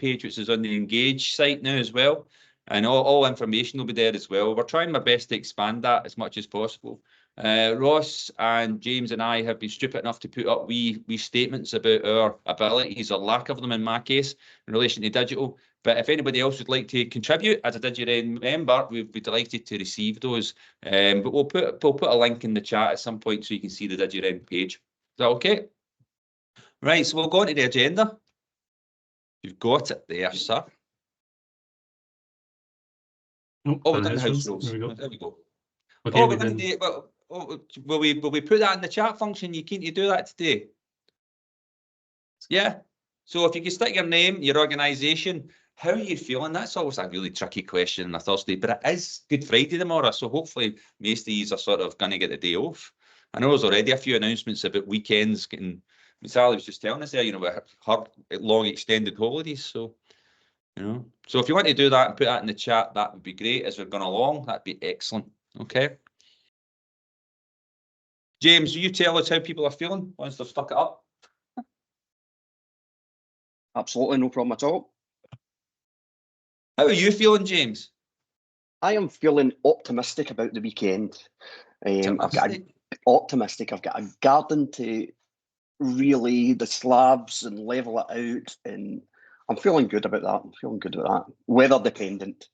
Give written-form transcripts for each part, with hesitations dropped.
page, which is on the Engage site now as well. And all information will be there as well. We're trying my best to expand that as much as possible. Ross and James and I have been stupid enough to put up wee statements about our abilities or lack of them in my case in relation to digital. But if anybody else would like to contribute as a DigiRen member, we'd be delighted to receive those. But we'll put a link in the chat at some point so you can see the DigiRen page. Is that okay? Right, so we'll go on to the agenda. You've got it there, sir. Oh, we're done the house rules. There we go. There we go. Okay, will we put that in the chat function? You keen to do that today? Yeah. So if you can stick your name, your organisation, how are you feeling? That's always a really tricky question on a Thursday, but it is Good Friday tomorrow, so hopefully most of these are sort of going to get the day off. I know there's already a few announcements about weekends getting. Sally was just telling us there, you know, about her long extended holidays. So, you know, so if you want to do that and put that in the chat, that would be great as we're going along. That'd be excellent. Okay. James, will you tell us how people are feeling once they've stuck it up? Absolutely, no problem at all. How are you feeling, James? I am feeling optimistic about the weekend. I've got a garden to relay the slabs and level it out, and I'm feeling good about that. Weather dependent.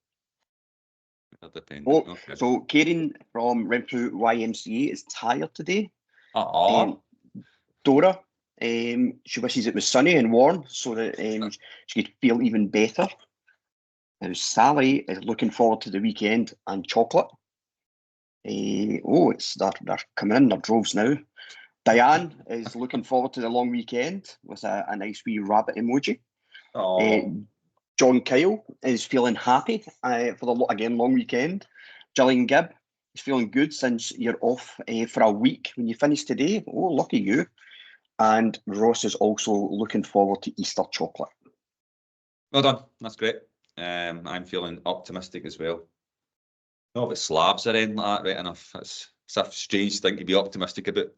Oh, okay. So Karen from Renfrew YMCA is tired today. Dora, she wishes it was sunny and warm so that she could feel even better. Now Sally is looking forward to the weekend and chocolate. They're coming in their droves now. Diane is looking forward to the long weekend with a nice wee rabbit emoji. John Kyle is feeling happy for the long weekend. Gillian Gibb is feeling good since you're off for a week when you finish today. Oh, lucky you. And Ross is also looking forward to Easter chocolate. Well done. That's great. I'm feeling optimistic as well. No, but slabs are in like that, right enough. It's a strange thing to be optimistic about.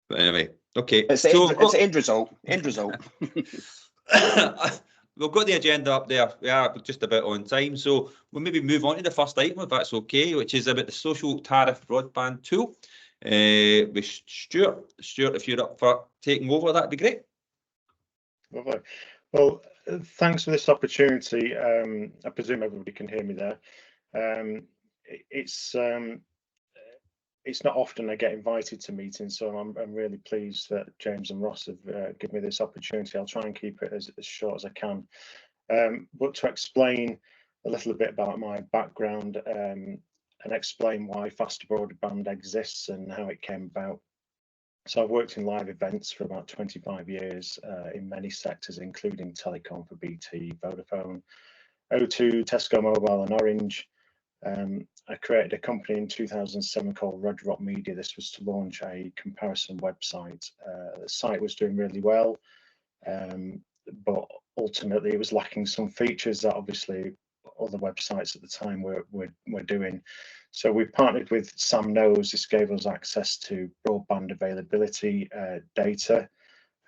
But anyway, okay. It's the end result. End result. We've got the agenda up there. We are just about on time. So we'll maybe move on to the first item, if that's okay, which is about the social tariff broadband tool. With Stuart. Stuart, if you're up for taking over, that'd be great. Lovely. Well, thanks for this opportunity. I presume everybody can hear me there. It's not often I get invited to meetings, so I'm really pleased that James and Ross have given me this opportunity. I'll try and keep it as short as I can. But to explain a little bit about my background and explain why faster broadband exists and how it came about. So I've worked in live events for about 25 years in many sectors, including telecom for BT, Vodafone, O2, Tesco Mobile and Orange. I created a company in 2007 called Red Rock Media. This was to launch a comparison website. The site was doing really well, but ultimately it was lacking some features that obviously other websites at the time were doing. So we partnered with Sam Knows. This gave us access to broadband availability data.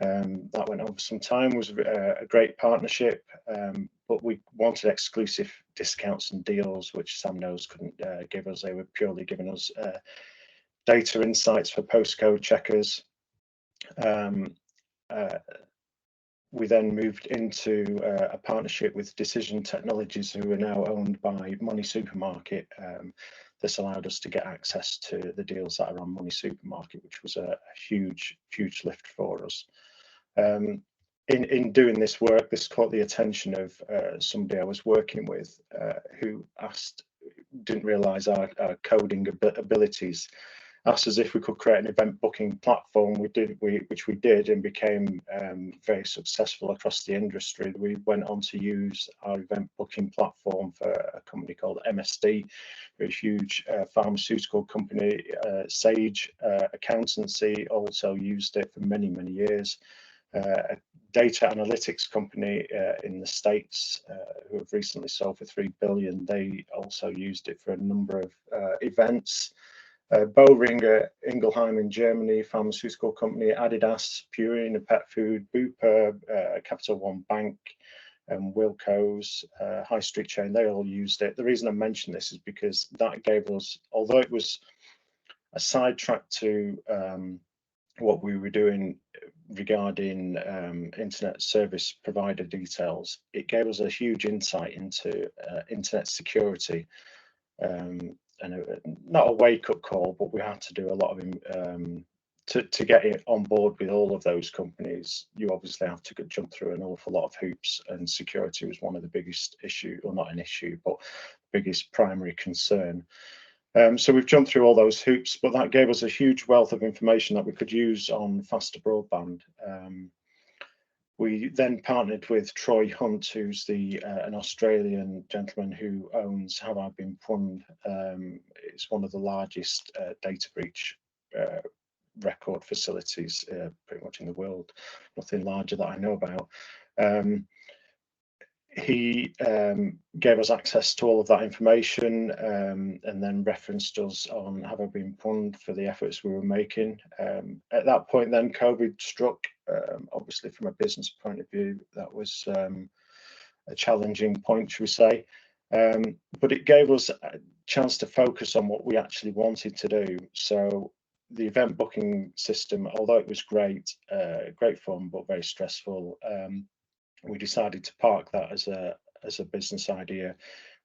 That went over some time, was a great partnership, but we wanted exclusive discounts and deals, which Sam Knows couldn't give us. They were purely giving us data insights for postcode checkers. We then moved into a partnership with Decision Technologies, who are now owned by Money Supermarket. This allowed us to get access to the deals that are on Money Supermarket, which was a huge lift for us. In doing this work, this caught the attention of somebody I was working with who didn't realise our coding abilities. Asked us if we could create an event booking platform. Which we did, and became very successful across the industry. We went on to use our event booking platform for a company called MSD, a huge pharmaceutical company. Sage Accountancy also used it for many years. A data analytics company in the States who have recently sold for $3 billion. They also used it for a number of events. Boehringer Ingelheim in Germany, pharmaceutical company, Adidas, Purina Pet Food, Bupa, Capital One Bank, and Wilco's, high street chain, they all used it. The reason I mention this is because that gave us, although it was a sidetrack to what we were doing regarding internet service provider details, it gave us a huge insight into internet security. And not a wake-up call, but we had to do a lot of to get it on board with all of those companies. You obviously have to jump through an awful lot of hoops, and security was one of the biggest issue, or not an issue, but biggest primary concern. So we've jumped through all those hoops, but that gave us a huge wealth of information that we could use on faster broadband. We then partnered with Troy Hunt, who's an Australian gentleman who owns Have I Been Punned. It's one of the largest data breach record facilities pretty much in the world, nothing larger that I know about. He gave us access to all of that information, and then referenced us on Have I Been Punned for the efforts we were making. At that point then COVID struck. Obviously from a business point of view, that was a challenging point, should we say. But it gave us a chance to focus on what we actually wanted to do. So the event booking system, although it was great fun, but very stressful, we decided to park that as a business idea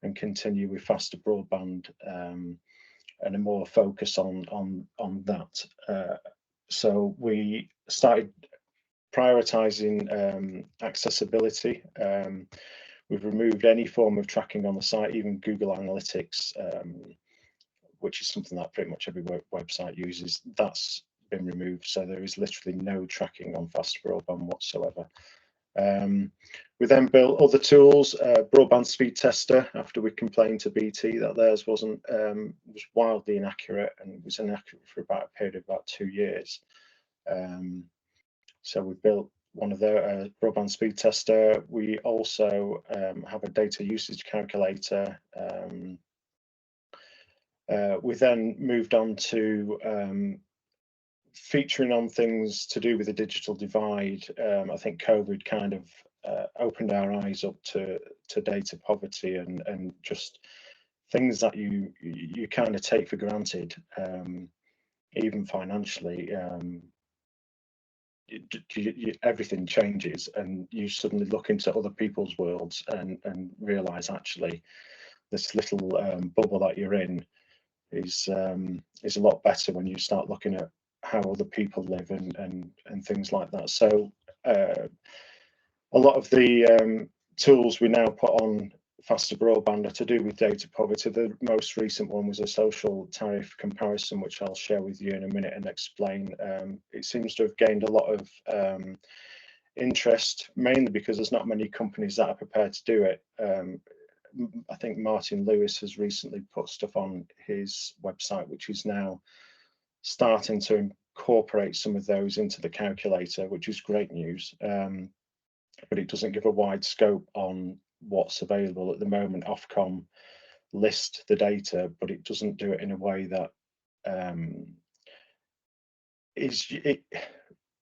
and continue with faster broadband and a more focus on that. So we started prioritizing accessibility. We've removed any form of tracking on the site, even Google Analytics, which is something that pretty much every website uses. That's been removed, so there is literally no tracking on faster broadband whatsoever. We then built other tools, broadband speed tester, after we complained to BT that theirs was wildly inaccurate, and it was inaccurate for about a period of about 2 years. So we built one of their broadband speed tester. We also have a data usage calculator. We then moved on to featuring on things to do with the digital divide. I think COVID kind of opened our eyes up to data poverty and just things that you kind of take for granted, even financially. Everything changes, and you suddenly look into other people's worlds and realize actually this little bubble that you're in is a lot better when you start looking at how other people live and things like that. So a lot of the tools we now put on faster broadband are to do with data poverty. The most recent one was a social tariff comparison, which I'll share with you in a minute and explain. It seems to have gained a lot of interest, mainly because there's not many companies that are prepared to do it. I think Martin Lewis has recently put stuff on his website, which is now starting to incorporate some of those into the calculator, which is great news. But it doesn't give a wide scope on what's available at the moment. Ofcom list the data, but it doesn't do it in a way that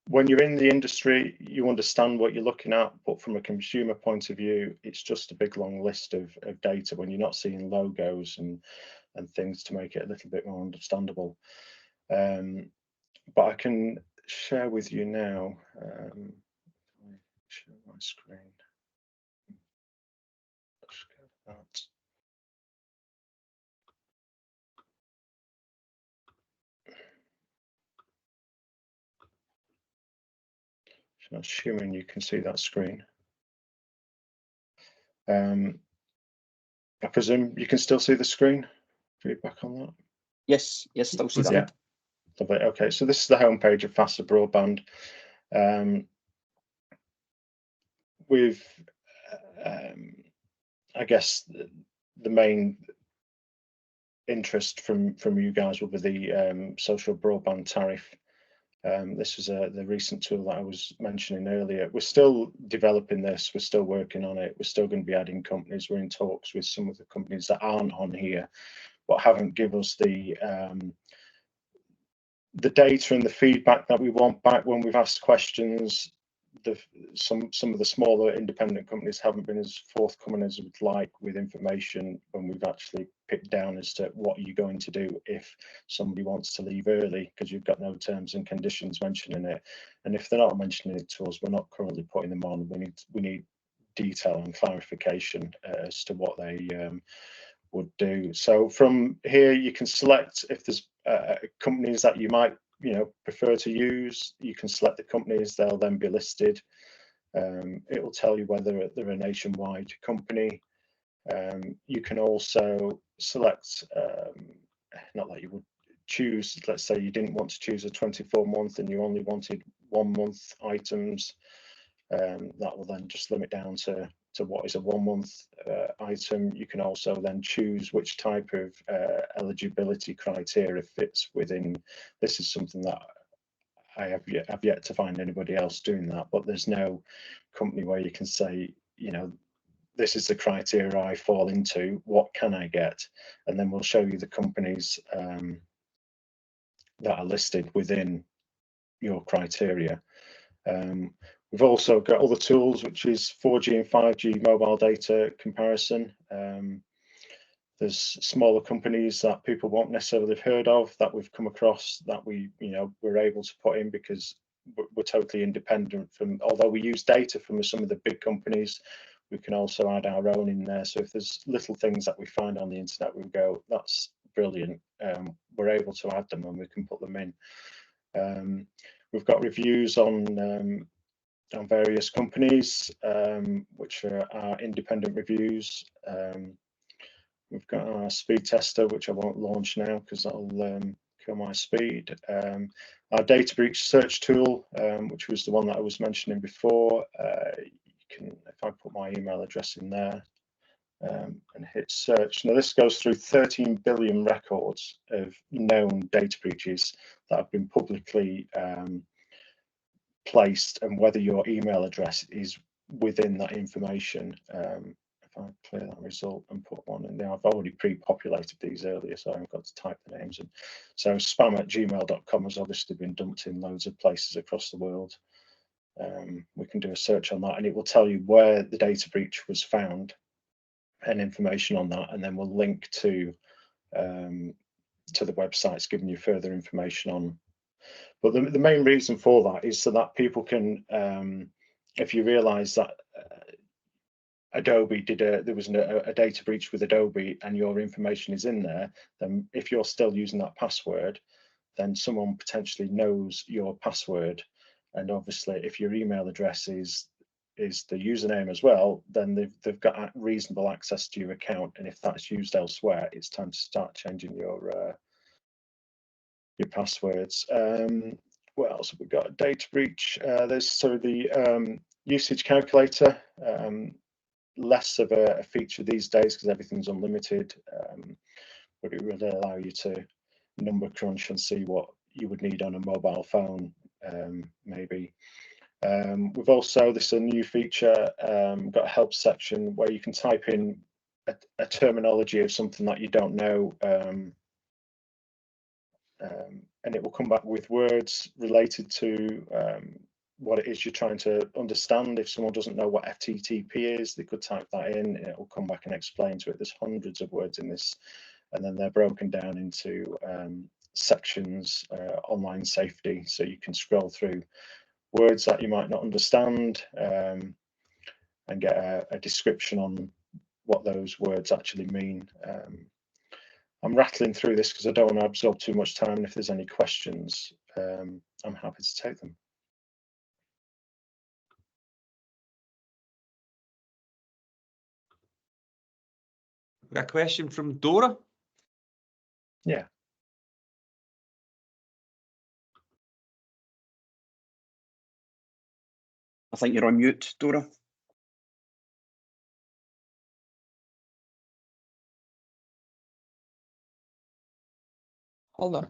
when you're in the industry, you understand what you're looking at, but from a consumer point of view, it's just a big long list of data when you're not seeing logos and things to make it a little bit more understandable. But I can share with you now. Share my screen. Let's go to that. So assuming you can see that screen. I presume you can still see the screen. Feedback on that? Yes, still see that. Yeah. Lovely. Okay, so this is the home page of faster broadband. With I guess the main interest from you guys will be the social broadband tariff. This was the recent tool that I was mentioning earlier. We're still developing this, we're still working on it, we're still going to be adding companies. We're in talks with some of the companies that aren't on here but haven't given us the the data and the feedback that we want back when we've asked questions. Some of the smaller independent companies haven't been as forthcoming as we'd like with information when we've actually picked down as to what you're going to do if somebody wants to leave early, because you've got no terms and conditions mentioning it. And if they're not mentioning it to us, we're not currently putting them on. We need detail and clarification as to what they would do. So from here you can select if there's companies that you might prefer to use. You can select the companies, they'll then be listed. It will tell you whether they're a nationwide company. You can also select, not that you would choose, let's say you didn't want to choose a 24-month and you only wanted 1 month items. That will then just limit down to what is a 1 month item. You can also then choose which type of eligibility criteria fits within. This is something that I have yet to find anybody else doing that, but there's no company where you can say, this is the criteria I fall into, what can I get? And then we'll show you the companies that are listed within your criteria. We've also got other tools, which is 4G and 5G mobile data comparison. There's smaller companies that people won't necessarily have heard of that we've come across that we're able to put in because we're totally independent from, although we use data from some of the big companies, we can also add our own in there. So if there's little things that we find on the internet, we go, that's brilliant. We're able to add them and we can put them in. We've got reviews on various companies, which are our independent reviews. We've got our speed tester, which I won't launch now because that'll kill my speed. Our data breach search tool, which was the one that I was mentioning before. You can, if I put my email address in there and hit search. Now this goes through 13 billion records of known data breaches that have been publicly placed, and whether your email address is within that information. If I clear that result and put one in there, I've already pre-populated these earlier, so I've got to type the names in. So spam@gmail.com has obviously been dumped in loads of places across the world. We can do a search on that and it will tell you where the data breach was found and information on that, and then we'll link to the websites giving you further information on. But the main reason for that is so that people can, if you realize that Adobe there was a data breach with Adobe and your information is in there, then if you're still using that password, then someone potentially knows your password. And obviously if your email address is the username as well, then they've got reasonable access to your account. And if that's used elsewhere, it's time to start changing your passwords. What else have we got? Data breach. There's the usage calculator. Less of a feature these days because everything's unlimited, but it will allow you to number crunch and see what you would need on a mobile phone, maybe. We've also, this is a new feature, got a help section where you can type in a terminology of something that you don't know, and it will come back with words related to what it is you're trying to understand. If someone doesn't know what FTTP is, they could type that in and it will come back and explain to it. There's hundreds of words in this, and then they're broken down into sections, online safety, so you can scroll through words that you might not understand and get a description on what those words actually mean. I'm rattling through this because I don't want to absorb too much time, and if there's any questions, I'm happy to take them. Got a question from Dora? Yeah. I think you're on mute, Dora. Hold on.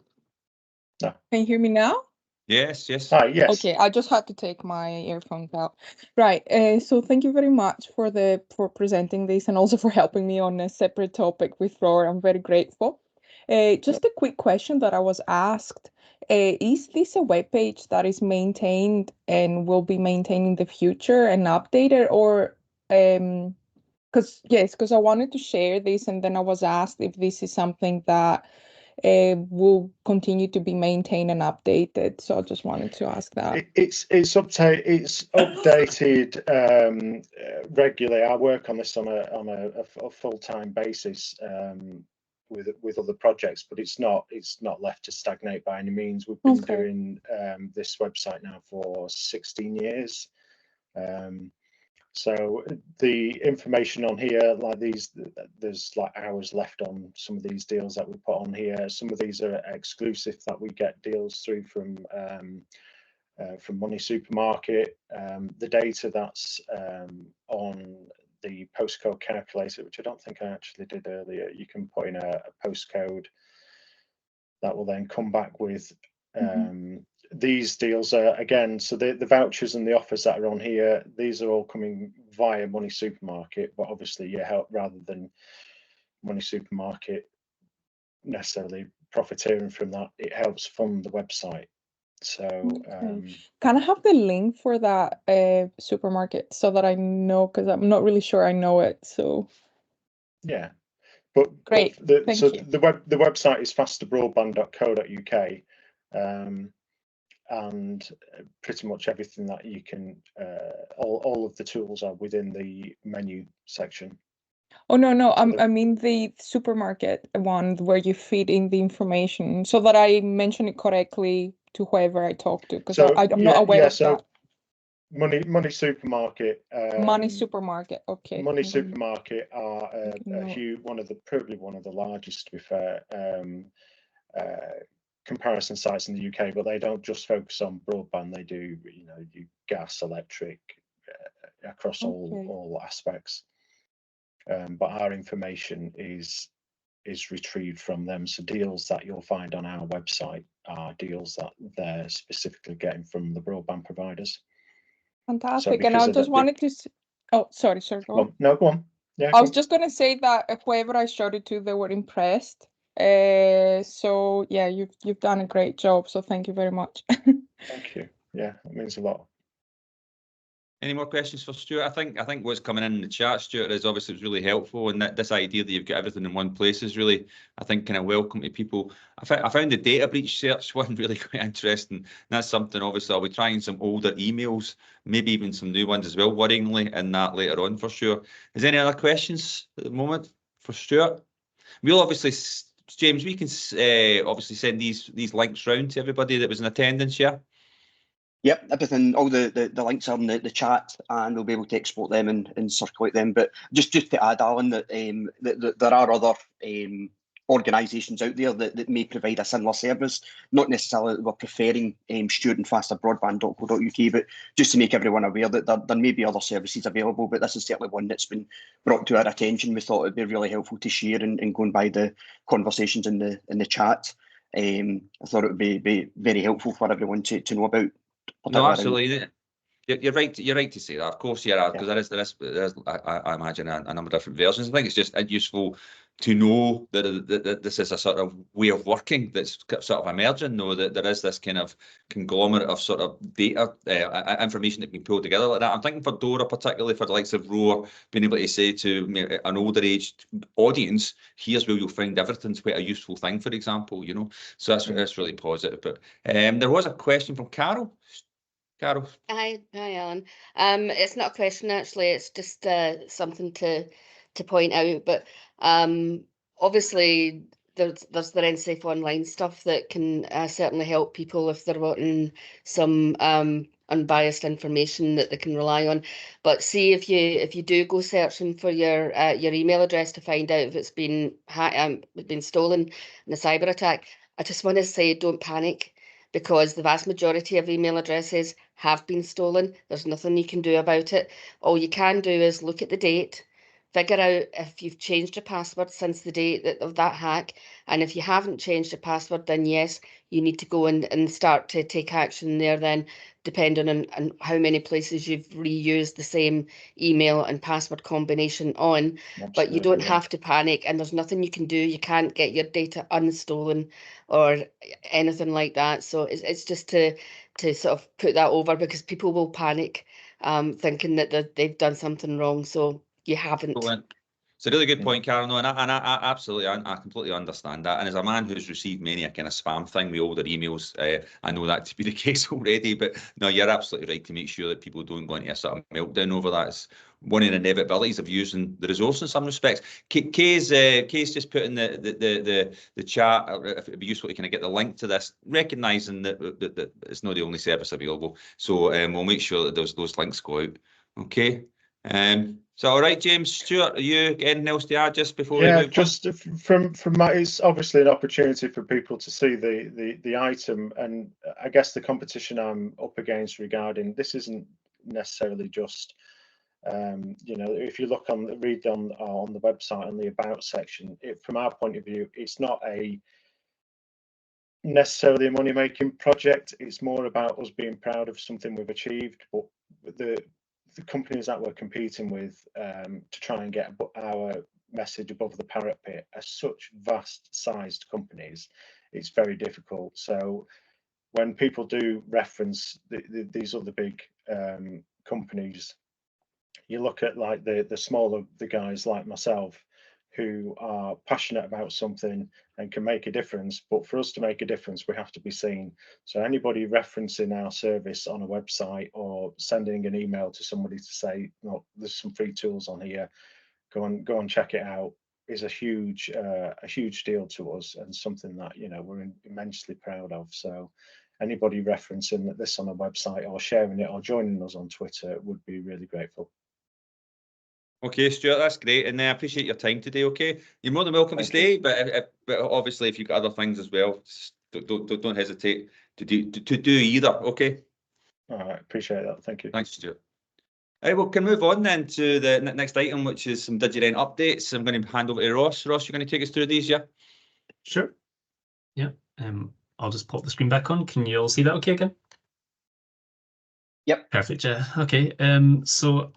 No. Can you hear me now? Yes, yes. Hi, yes. Okay, I just had to take my earphones out. Right. So thank you very much for presenting this and also for helping me on a separate topic with Roar. I'm very grateful. Just a quick question that I was asked Is this a web page that is maintained and will be maintained in the future and updated, or because I wanted to share this and then I was asked if this is something that will continue to be maintained and updated. So I just wanted to ask that. It's updated regularly. I work on this on a full-time basis with other projects, but it's not left to stagnate by any means. We've been doing this website now for 16 years. So the information on here, like these, there's like hours left on some of these deals that we put on here. Some of these are exclusive that we get deals through from Money Supermarket. The data that's on the postcode calculator, which I don't think I actually did earlier, you can put in a postcode that will then come back with these deals are, again, so the vouchers and the offers that are on here, these are all coming via Money Supermarket, but obviously rather than Money Supermarket necessarily profiteering from that, it helps fund the website. So can I have the link for that supermarket so that I know, because I'm not really sure I know it. So yeah, but great. The website is fasterbroadband.co.uk. And pretty much everything that you can, all of the tools are within the menu section. Oh, no, I mean the supermarket one where you feed in the information so that I mention it correctly to whoever I talk to, because I'm not aware of that. Money Supermarket. Money Supermarket, okay. Money Supermarket are probably one of the largest, to be fair, comparison sites in the UK, but they don't just focus on broadband. They do, gas, electric, across all aspects. But our information is retrieved from them. So deals that you'll find on our website are deals that they're specifically getting from the broadband providers. Fantastic. And I just wanted to. Oh, sorry. Go on. No, go on. Yeah. I was just going to say that whoever I showed it to, they were impressed. So yeah, you've done a great job. So thank you very much. Thank you. Yeah, that means a lot. Any more questions for Stuart? I think what's coming in the chat, Stuart, is obviously was really helpful, and that this idea that you've got everything in one place is really, I think, kind of welcome to people. I found the data breach search one really quite interesting. That's something obviously I'll be trying some older emails, maybe even some new ones as well, worryingly, in that later on for sure. Is there any other questions at the moment for Stuart? We'll obviously, James, we can obviously send these links round to everybody that was in attendance, yeah? Yep, everything, all the links are in the chat, and we'll be able to export them and circulate them. But just to add, Alan, that there are other organisations out there that may provide a similar service. Not necessarily that we're preferring Stuart and fasterbroadband.co.uk, but just to make everyone aware that there may be other services available, but this is certainly one that's been brought to our attention. We thought it'd be really helpful to share and going by the conversations in the chat. I thought it would be very helpful for everyone to know about. No, absolutely. You're right. You're right to say that. Of course, you are, because there is. I imagine a number of different versions. I think it's just useful to know that this is a sort of way of working that's sort of emerging. Know that there is this kind of conglomerate of sort of data information that can be pulled together like that. I'm thinking for Dora, particularly for the likes of Roar, being able to say to an older aged audience, here's where you'll find everything's quite a useful thing, for example. So that's really positive. But there was a question from Carol. Carol. Hi, Alan. It's not a question actually. It's just something to point out. But obviously, there's the NSafe online stuff that can certainly help people if they're wanting some unbiased information that they can rely on. But see, if you do go searching for your email address to find out if it's been stolen in a cyber attack, I just want to say don't panic, because the vast majority of email addresses have been stolen. There's nothing you can do about it. All you can do is look at the date, figure out if you've changed your password since the date of that hack. And if you haven't changed your password, then yes, you need to go and start to take action there then, depending on how many places you've reused the same email and password combination on. Absolutely, but you don't yeah. have to panic, and there's nothing you can do. You can't get your data unstolen or anything like that. So it's just to sort of put that over, because people will panic thinking that they've done something wrong. So you haven't. It's a really good point, Karen, and I absolutely, I completely understand that. And as a man who's received many a kind of spam thing with older emails, I know that to be the case already. But no, you're absolutely right to make sure that people don't go into a sort of meltdown over that. It's one of the inevitabilities of using the resource in some respects. Kay's just put in the chat, if it'd be useful to kind of get the link to this, recognising that it's not the only service available. So we'll make sure that those links go out. Okay. So all right, James, Stuart, are you anything else to add just before we move just on? from my, it's obviously an opportunity for people to see the item, and I guess the competition I'm up against regarding this isn't necessarily just you know, if you read on the website on the about section, from our point of view, it's not necessarily a money-making project. It's more about us being proud of something we've achieved, but the companies that we're competing with to try and get our message above the parrot pit are such vast-sized companies. It's very difficult. So when people do reference these other big companies, you look at like the smaller guys like myself, who are passionate about something and can make a difference. But for us to make a difference, we have to be seen. So anybody referencing our service on a website or sending an email to somebody to say, "No, there's some free tools on here, go and check it out," is a huge deal to us, and something that, you know, we're immensely proud of. So anybody referencing this on a website or sharing it or joining us on Twitter would be really grateful. Okay, Stuart, that's great, and I appreciate your time today. Okay, you're more than welcome to stay, but obviously, if you've got other things as well, don't hesitate to do either. Okay. All right, appreciate that. Thank you. Thanks, Stuart. All right, well, can move on then to the next item, which is some DigiRen updates. I'm going to hand over to Ross. Ross, you're going to take us through these, yeah? Sure. Yeah. I'll just pop the screen back on. Can you all see that okay again? Yep. Perfect. Yeah. Okay. So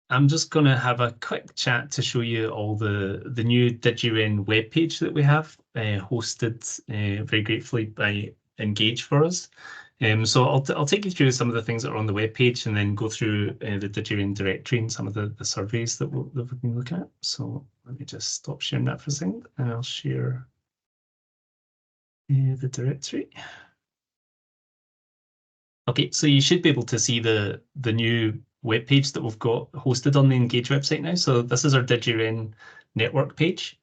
I'm just going to have a quick chat to show you all the new DigiRen webpage that we have hosted very gratefully by Engage for us. So I'll take you through some of the things that are on the webpage, and then go through the DigiRen directory and some of the surveys that we've been looking at. So let me just stop sharing that for a second, and I'll share the directory. Okay, so you should be able to see the new web page that we've got hosted on the Engage website now. So this is our DigiRen network page.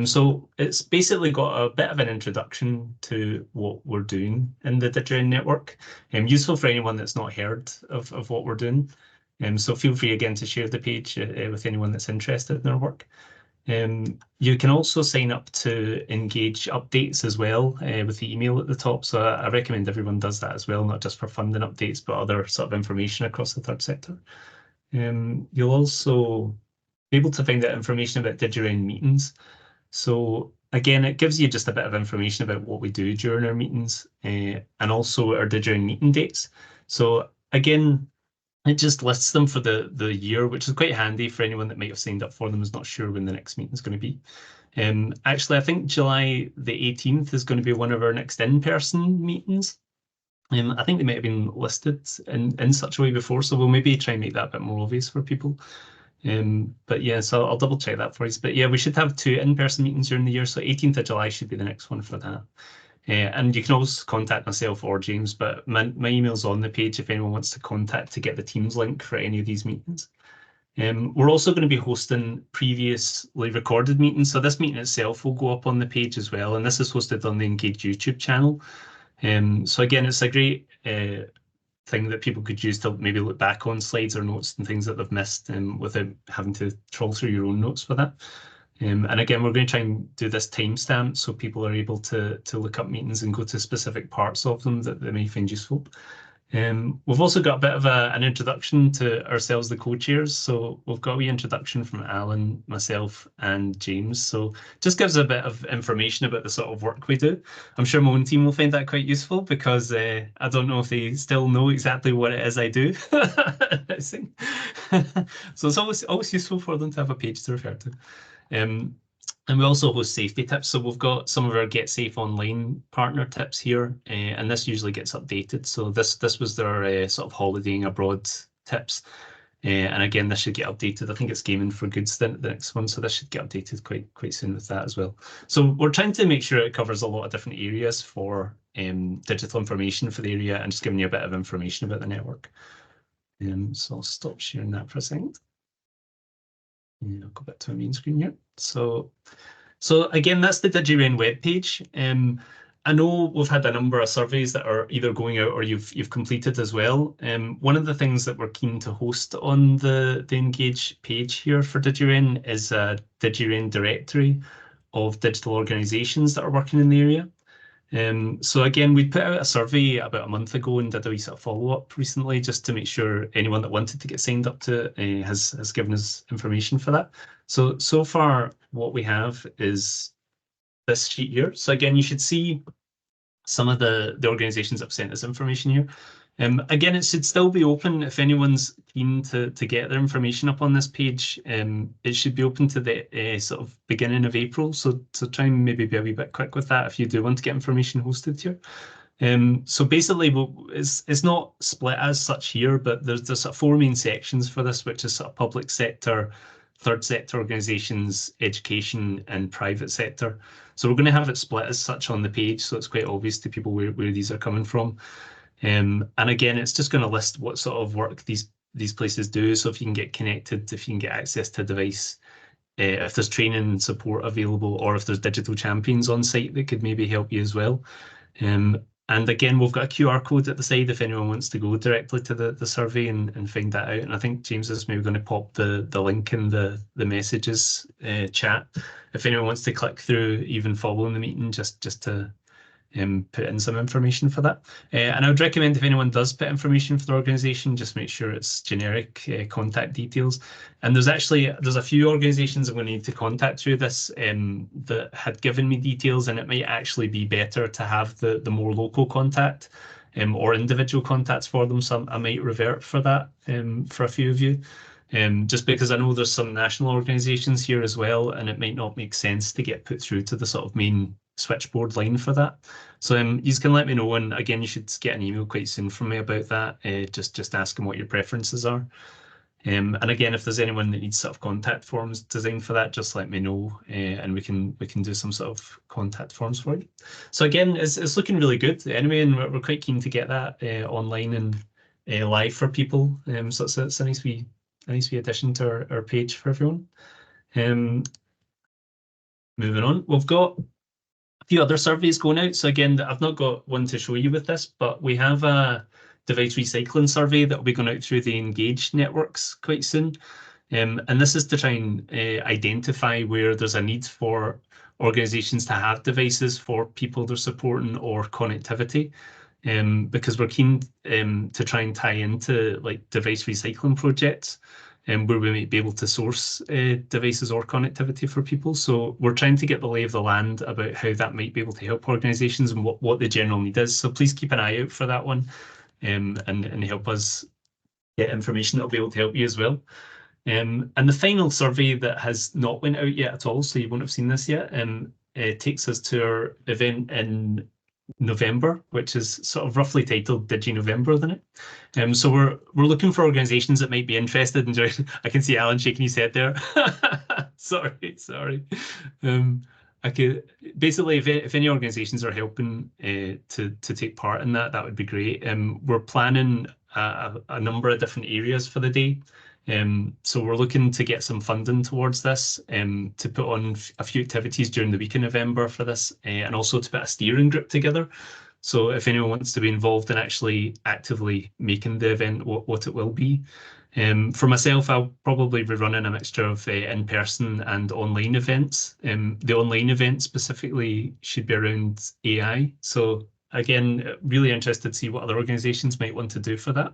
So it's basically got a bit of an introduction to what we're doing in the DigiRen network, useful for anyone that's not heard of what we're doing. So feel free again to share the page with anyone that's interested in our work. You can also sign up to Engage Updates as well with the email at the top. So I recommend everyone does that as well, not just for funding updates, but other sort of information across the third sector. You'll also be able to find out information about DigiRen meetings. So again, it gives you just a bit of information about what we do during our meetings and also our DigiRen meeting dates. So again, it just lists them for the year, which is quite handy for anyone that might have signed up for them, is not sure when the next meeting is going to be. Actually, I think July the 18th is going to be one of our next in-person meetings. I think they might have been listed in such a way before, so we'll maybe try and make that a bit more obvious for people. But yeah, so I'll double check that for us. But yeah, we should have 2 in-person meetings during the year, so 18th of July should be the next one for that. And you can always contact myself or James, but my email's on the page if anyone wants to contact to get the Teams link for any of these meetings. We're also going to be hosting previously recorded meetings, so this meeting itself will go up on the page as well, and this is hosted on the Engage YouTube channel. So again, it's a great thing that people could use to maybe look back on slides or notes and things that they've missed without having to troll through your own notes for that. And again, we're going to try and do this timestamp so people are able to look up meetings and go to specific parts of them that they may find useful. We've also got a bit of an introduction to ourselves, the co-chairs. So we've got a wee introduction from Alan, myself, and James. So just gives a bit of information about the sort of work we do. I'm sure my own team will find that quite useful because I don't know if they still know exactly what it is I do. So it's always useful for them to have a page to refer to. And we also host safety tips. So we've got some of our Get Safe Online partner tips here, and this usually gets updated. So this was their sort of holidaying abroad tips. And again, this should get updated. I think it's Gaming for Goods, the next one. So this should get updated quite soon with that as well. So we're trying to make sure it covers a lot of different areas for digital information for the area and just giving you a bit of information about the network. So I'll stop sharing that for a second. And I'll go back to my main screen here. So again, that's the DigiRen webpage. I know we've had a number of surveys that are either going out or you've completed as well. One of the things that we're keen to host on the Engage page here for DigiRen is a DigiRen directory of digital organisations that are working in the area. So again, we put out a survey about a month ago and did a wee sort of follow-up recently just to make sure anyone that wanted to get signed up to it has given us information for that. So far what we have is this sheet here. So again, you should see some of the organisations that have sent us information here. Again, it should still be open if anyone's keen to get their information up on this page. It should be open to the sort of beginning of April. So try and maybe be a wee bit quick with that if you do want to get information hosted here. So basically, it's not split as such here, but there's sort of 4 main sections for this, which is sort of public sector, third sector organisations, education, and private sector. So we're going to have it split as such on the page, so it's quite obvious to people where these are coming from. And again, it's just going to list what sort of work these places do. So if you can get connected, if you can get access to a device, if there's training and support available, or if there's digital champions on site that could maybe help you as well. And again, we've got a QR code at the side if anyone wants to go directly to the survey and find that out. And I think James is maybe going to pop the link in the messages chat if anyone wants to click through even following the meeting just to put in some information for that. And I would recommend if anyone does put information for the organisation, just make sure it's generic contact details. And there's a few organisations I'm going to need to contact through this that had given me details, and it might actually be better to have the more local contact or individual contacts for them. So I might revert for that for a few of you. Just because I know there's some national organisations here as well, and it might not make sense to get put through to the sort of main switchboard line for that. So you can let me know, and again, you should get an email quite soon from me about that, just asking what your preferences are. And again, if there's anyone that needs sort of contact forms designed for that, just let me know, and we can do some sort of contact forms for you. So again, it's looking really good anyway, and we're quite keen to get that online and live for people. So it's a nice wee addition to our page for everyone. Moving on, we've got a few other surveys going out. So again, I've not got one to show you with this, but we have a device recycling survey that will be going out through the Engage networks quite soon. And this is to try and identify where there's a need for organisations to have devices for people they're supporting or connectivity. Because we're keen to try and tie into like device recycling projects where we might be able to source devices or connectivity for people. So we're trying to get the lay of the land about how that might be able to help organisations and what the general need is. So please keep an eye out for that one and help us get information that will be able to help you as well. And the final survey that has not went out yet at all, so you won't have seen this yet, takes us to our event in November, which is sort of roughly titled DigiKnowVember, isn't it? So we're looking for organisations that might be interested in joining. I can see Alan shaking his head there. sorry. Basically, if any organisations are helping to take part in that would be great. We're planning a number of different areas for the day. So we're looking to get some funding towards this, to put on a few activities during the week in November for this, and also to put a steering group together. So if anyone wants to be involved in actually actively making the event what it will be. For myself, I'll probably be running a mixture of in-person and online events. The online event specifically should be around AI. So again, really interested to see what other organisations might want to do for that.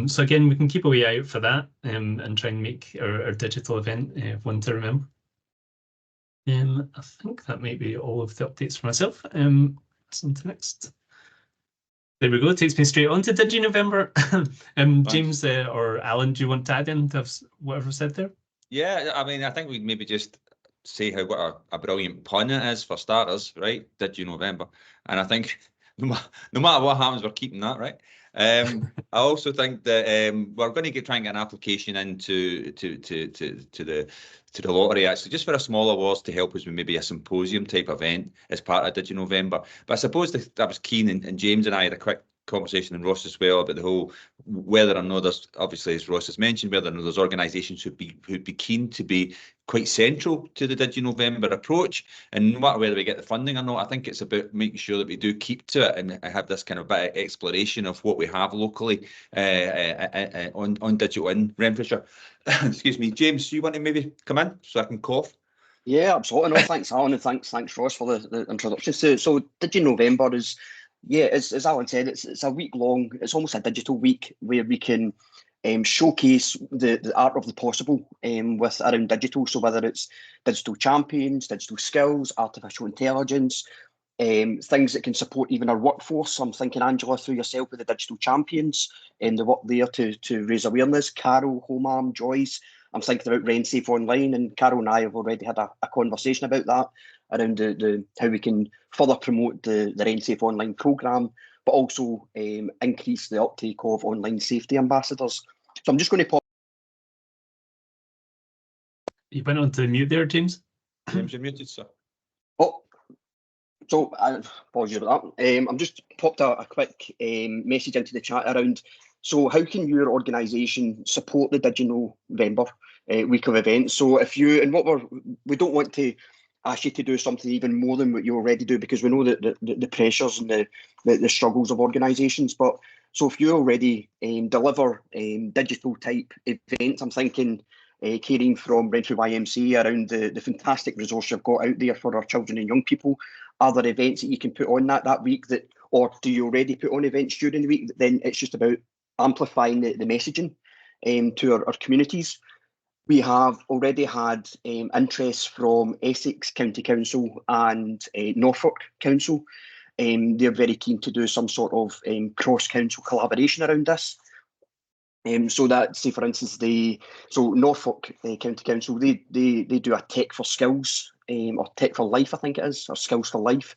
So again, we can keep a wee eye out for that and try and make our digital event one to remember. I think that might be all of the updates for myself. So on to next. There we go. It takes me straight on to DigiKnowVember. James or Alan, do you want to add in to whatever said there? Yeah, I mean, I think we'd maybe just say what a brilliant pun it is for starters, right? DigiKnowVember, and I think no matter what happens, we're keeping that, right? I also think that we're going to try and get an application into the lottery actually, just for a small awards to help us with maybe a symposium type event as part of DigiKnowVember. But I suppose that I was keen, and James and I had a quick conversation, and Ross as well, about the whole whether or not there's, obviously as Ross has mentioned, whether or not there's organisations who'd be keen to be quite central to the DigiKnowVember approach, and no matter whether we get the funding or not, I think it's about making sure that we do keep to it and have this kind of bit of exploration of what we have locally on digital in Renfrewshire. Excuse me, James, do you want to maybe come in so I can cough? Yeah, absolutely. No, thanks, Alan, and thanks Ross for the introduction. So DigiKnowVember is, yeah, as Alan said, it's a week long. It's almost a digital week where we can showcase the art of the possible with around digital. So whether it's digital champions, digital skills, artificial intelligence, things that can support even our workforce. I'm thinking, Angela, through yourself with the digital champions and the work there to raise awareness. Carol, Homearm, Joyce. I'm thinking about RenSafe Online, and Carol and I have already had a conversation about that, around the how we can further promote the RenSafe Online programme, but also increase the uptake of online safety ambassadors. So I'm just going to pop. You went on to mute there, James. James, you're muted, sir. Oh, so apologies about that. I'm just popped a quick message into the chat around. So how can your organisation support the DigiKnowVember week of events? So if you, and we don't want to ask you to do something even more than what you already do, because we know that the pressures and the struggles of organisations. But so if you already deliver digital type events, I'm thinking Karen from Renfrew YMCA around the fantastic resource you've got out there for our children and young people. Are there events that you can put on that week, that, or do you already put on events during the week? Then it's just about amplifying the messaging to our communities. We have already had interest from Essex County Council and Norfolk Council. They're very keen to do some sort of cross-council collaboration around this. So that, say for instance, Norfolk County Council, they do a Tech for Skills, or Tech for Life, I think it is, or Skills for Life,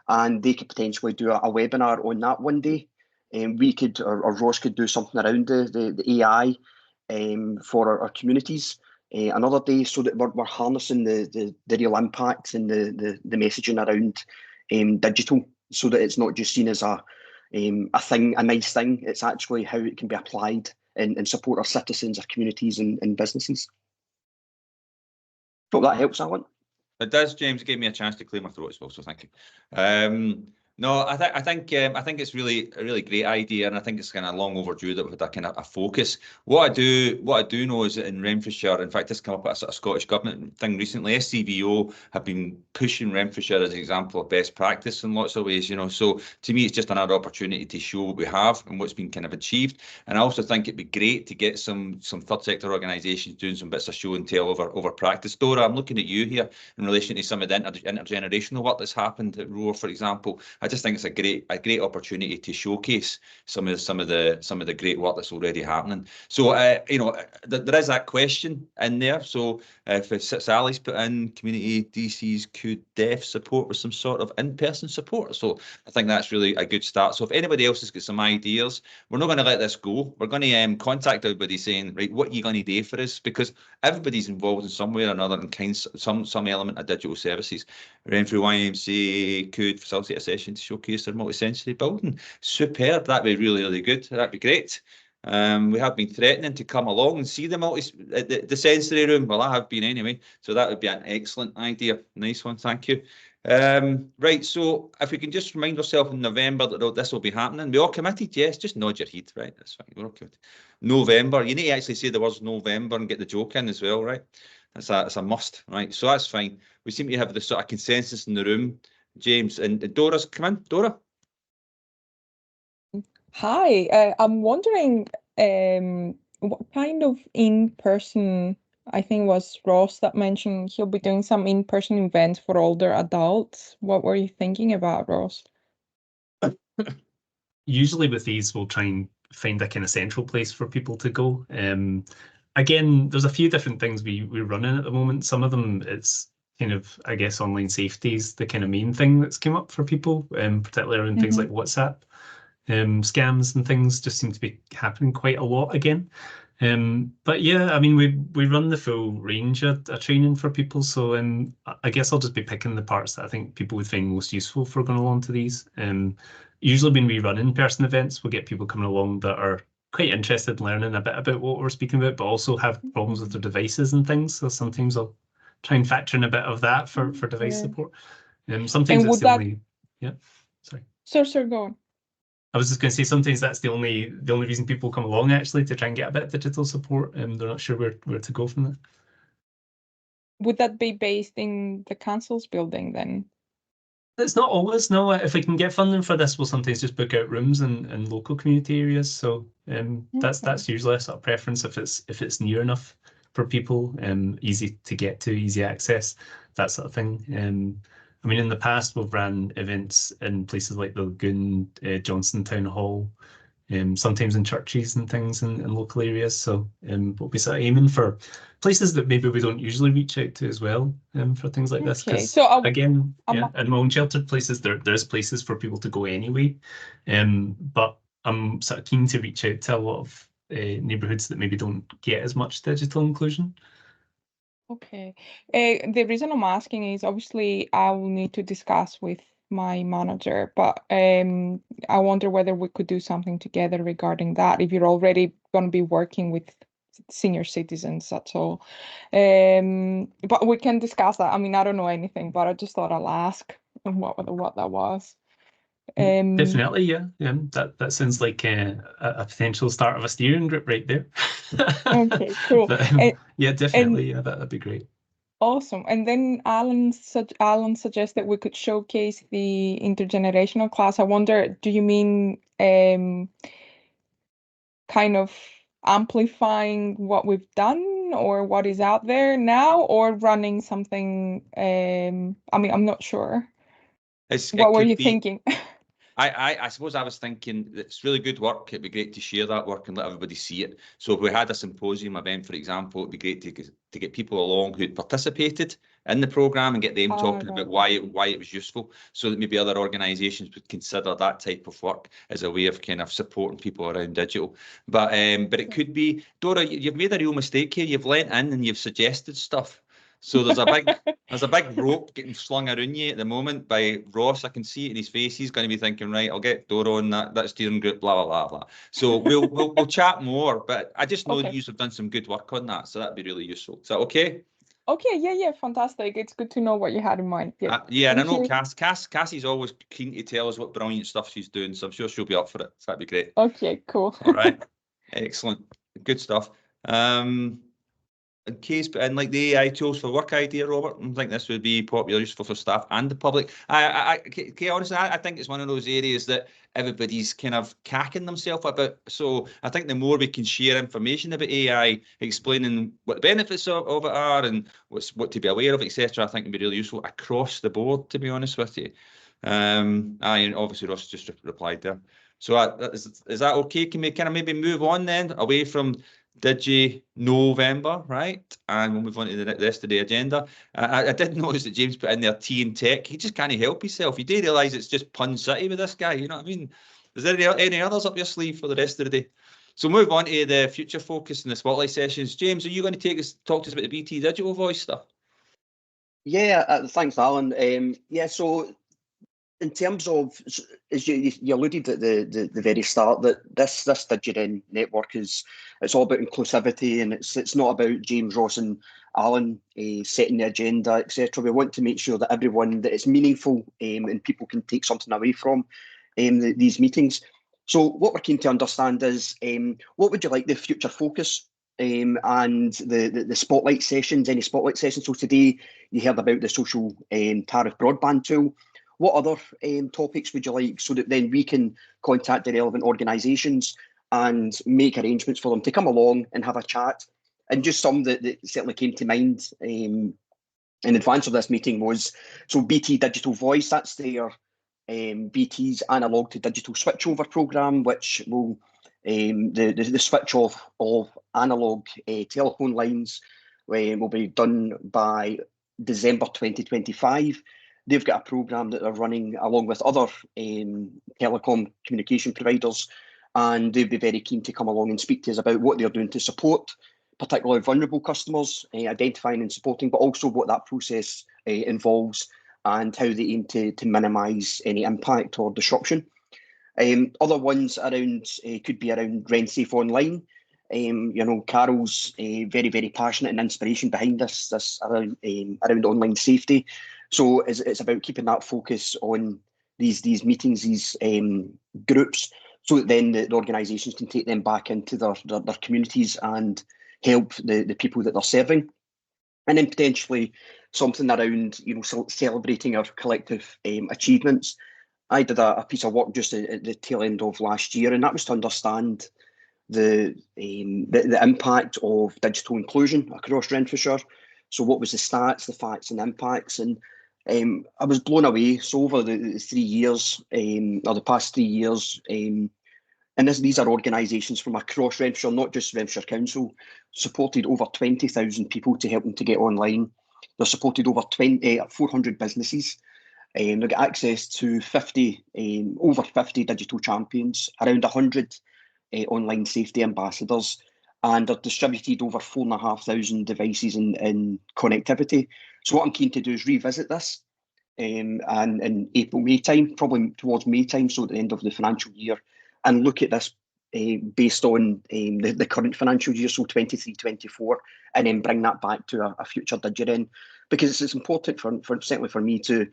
and they could potentially do a webinar on that one day. We could, or Ross could do something around the AI for our communities another day, so that we're harnessing the real impact and the messaging around digital, so that it's not just seen as a nice thing. It's actually how it can be applied and support our citizens, our communities, and businesses. Hope that helps, Alan. It does. James gave me a chance to clear my throat as well, so thank you. No, I think it's really a really great idea, and I think it's kind of long overdue that with that kind of a focus. What I do know is that in Renfrewshire, in fact, this came up at a sort of Scottish Government thing recently. SCVO have been pushing Renfrewshire as an example of best practice in lots of ways, you know. So to me, it's just another opportunity to show what we have and what's been kind of achieved. And I also think it'd be great to get some third sector organisations doing some bits of show and tell over practice. Dora, I'm looking at you here in relation to some of the intergenerational work that's happened at Roar, for example. I just think it's a great opportunity to showcase some of the great work that's already happening. So you know, there is that question in there. So if Sally's put in community DCs could def support with some sort of in-person support, so I think that's really a good start. So if anybody else has got some ideas, we're not going to let this go. We're going to contact everybody saying, right, what are you going to do for us? Because everybody's involved in some way or another in some element of digital services. Renfrew YMCA could facilitate a session to showcase their multi-sensory building. Superb. That'd be really good. That'd be great. We have been threatening to come along and see the sensory room. Well, I have been anyway. So that would be an excellent idea. Nice one. Thank you. Right. So if we can just remind ourselves in November that this will be happening. We all committed? Yes. Just nod your head. Right. That's fine. We're all committed. November. You need to actually say the words November and get the joke in as well. Right. That's a must. Right. So that's fine. We seem to have the sort of consensus in the room. James and Dora's come in. Dora? Hi, I'm wondering what kind of in-person, I think it was Ross that mentioned he'll be doing some in-person events for older adults. What were you thinking about, Ross? Usually with these, we'll try and find a kind of central place for people to go. Again, there's a few different things we're running at the moment. Some of them, it's kind of, I guess, online safety is the kind of main thing that's come up for people, particularly around things like WhatsApp. Scams and things just seem to be happening quite a lot again. But yeah, I mean, we run the full range of training for people. So I guess I'll just be picking the parts that I think people would find most useful for going along to these. Usually when we run in-person events, we'll get people coming along that are quite interested in learning a bit about what we're speaking about, but also have problems with their devices and things. So sometimes I'll try and factor in a bit of that for device support. Sometimes it's the only, yeah, sorry. Sure, go on. I was just going to say sometimes that's the only reason people come along actually, to try and get a bit of digital support, and they're not sure where to go from there. Would that be based in the council's building then? It's not always, no. If we can get funding for this, we'll sometimes just book out rooms in local community areas. So that's usually a sort of preference if it's near enough for people, easy to get to, easy access, that sort of thing. I mean, in the past, we've ran events in places like the Lagoon, Johnson Town Hall, sometimes in churches and things in local areas. So we'll be sort of aiming for places that maybe we don't usually reach out to as well, for things like this. Okay, so again, yeah, in my own sheltered places, there's places for people to go anyway. But I'm sort of keen to reach out to a lot of neighbourhoods that maybe don't get as much digital inclusion. Okay. The reason I'm asking is obviously I will need to discuss with my manager, but I wonder whether we could do something together regarding that. If you're already going to be working with senior citizens, that's all. But we can discuss that. I mean, I don't know anything, but I just thought I'll ask what that was. Definitely, yeah. That sounds like a potential start of a steering group right there. Okay, cool. But, yeah, definitely, yeah, that'd be great. Awesome. And then Alan suggested we could showcase the intergenerational class. I wonder, do you mean kind of amplifying what we've done or what is out there now, or running something? I mean, I'm not sure. What were you thinking? I suppose I was thinking it's really good work. It'd be great to share that work and let everybody see it. So if we had a symposium event, for example, it'd be great to get people along who'd participated in the programme and get them talking about why it was useful, so that maybe other organisations would consider that type of work as a way of kind of supporting people around digital. But it could be, Dora, you've made a real mistake here. You've leant in and you've suggested stuff. So there's a big rope getting slung around you at the moment by Ross. I can see it in his face. He's going to be thinking, right, I'll get Dora on that steering group, blah blah blah blah. So we'll chat more. But I just know that you have done some good work on that, so that'd be really useful. Is that okay? Okay, yeah, fantastic. It's good to know what you had in mind. Yeah, and I know Cassie's always keen to tell us what brilliant stuff she's doing, so I'm sure she'll be up for it. So that'd be great. Okay, cool. All right, excellent, good stuff. In case, and like the AI tools for work idea, Robert, I think this would be popular, useful for staff and the public. Honestly, I think it's one of those areas that everybody's kind of cacking themselves about. So I think the more we can share information about AI, explaining what the benefits of it are and what to be aware of, etc., I think would be really useful across the board, to be honest with you. And obviously Ross just replied there. So is that okay? Can we kind of maybe move on then away from DigiKnowVember, right? And we'll move on to the rest of the agenda. I did notice that James put in there tea and tech. He just can't help himself. You do realise it's just Pun City with this guy, you know what I mean? Is there any others up your sleeve for the rest of the day? So move on to the future focus and the spotlight sessions. James, are you going to talk to us about the BT Digital Voice stuff? Yeah, thanks, Alan. Yeah, so in terms of, as you alluded at the very start, that this DigiRen network it's all about inclusivity, and it's not about James, Ross and Alan setting the agenda, etc. We want to make sure that everyone, that it's meaningful and people can take something away from these meetings. So what we're keen to understand is what would you like the future focus and the spotlight sessions, any spotlight sessions. So today you heard about the social tariff broadband tool. what other topics would you like, so that then we can contact the relevant organisations and make arrangements for them to come along and have a chat. And just some that certainly came to mind in advance of this meeting was, so BT Digital Voice, that's their BT's analog to digital switchover programme, which will the switch off of analog telephone lines will be done by December 2025. They've got a programme that they're running along with other telecom communication providers, and they'd be very keen to come along and speak to us about what they're doing to support particularly vulnerable customers, identifying and supporting, but also what that process involves and how they aim to minimise any impact or disruption. Other ones around could be around RenSafe Online. You know, Carol's very, very passionate and inspiration behind this around online safety. So it's about keeping that focus on these meetings, these groups, so that then the organisations can take them back into their communities and help the people that they're serving. And then potentially something around, you know, celebrating our collective achievements. I did a piece of work just at the tail end of last year, and that was to understand the impact of digital inclusion across Renfrewshire. So what was the stats, the facts and impacts? And I was blown away. So over the 3 years, or the past 3 years, and these are organisations from across Renfrewshire, not just Renfrewshire Council, supported over 20,000 people to help them to get online. They've supported over 400 businesses. They've got access to over 50 digital champions, around 100 online safety ambassadors, and they've distributed over 4,500 devices in connectivity. So what I'm keen to do is revisit this in April, May time, probably towards May time, so at the end of the financial year, and look at this based on the current financial year, so 23-24, and then bring that back to a future DigiRen, because it's important certainly for me to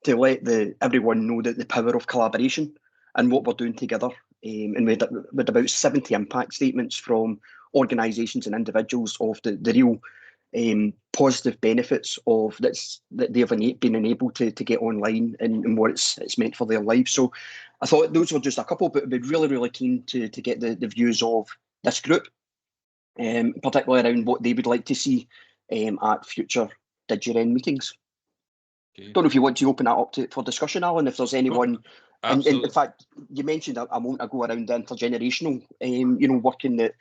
let everyone know that the power of collaboration and what we're doing together. And we had about 70 impact statements from organisations and individuals of the real positive benefits of that they've been enabled to get online and what it's meant for their lives. So I thought those were just a couple, but I'd be really, really keen to get the views of this group, particularly around what they would like to see at future DigiRen meetings. Okay. Don't know if you want to open that up for discussion, Alan, if there's anyone. And in fact, you mentioned a moment ago around the intergenerational, working that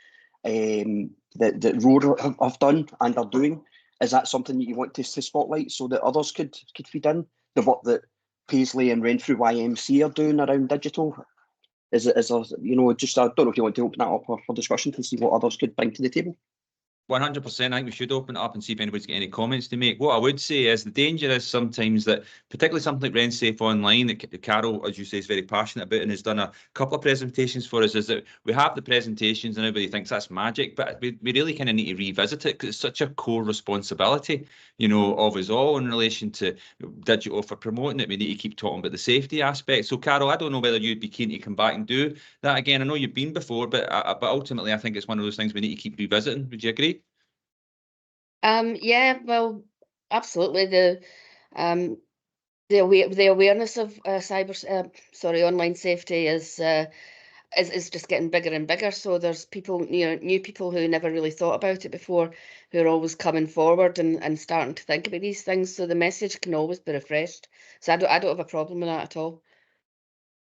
Roar have done and are doing. Is that something that you want to spotlight so that others could feed in? The work that Paisley and Renfrew YMC are doing around digital? Is there, just, I don't know if you want to open that up for discussion to see what others could bring to the table. 100%. I think we should open it up and see if anybody's got any comments to make. What I would say is the danger is sometimes that, particularly something like RenSafe Online, that Carol, as you say, is very passionate about and has done a couple of presentations for us, is that we have the presentations and everybody thinks that's magic, but we really kind of need to revisit it because it's such a core responsibility, of us all in relation to digital for promoting it. We need to keep talking about the safety aspect. So, Carol, I don't know whether you'd be keen to come back and do that again. I know you've been before, but ultimately I think it's one of those things we need to keep revisiting. Would you agree? Yeah, well, absolutely. The awareness of online safety is just getting bigger and bigger. So there's people, new people who never really thought about it before, who are always coming forward and starting to think about these things. So the message can always be refreshed. So I don't have a problem with that at all.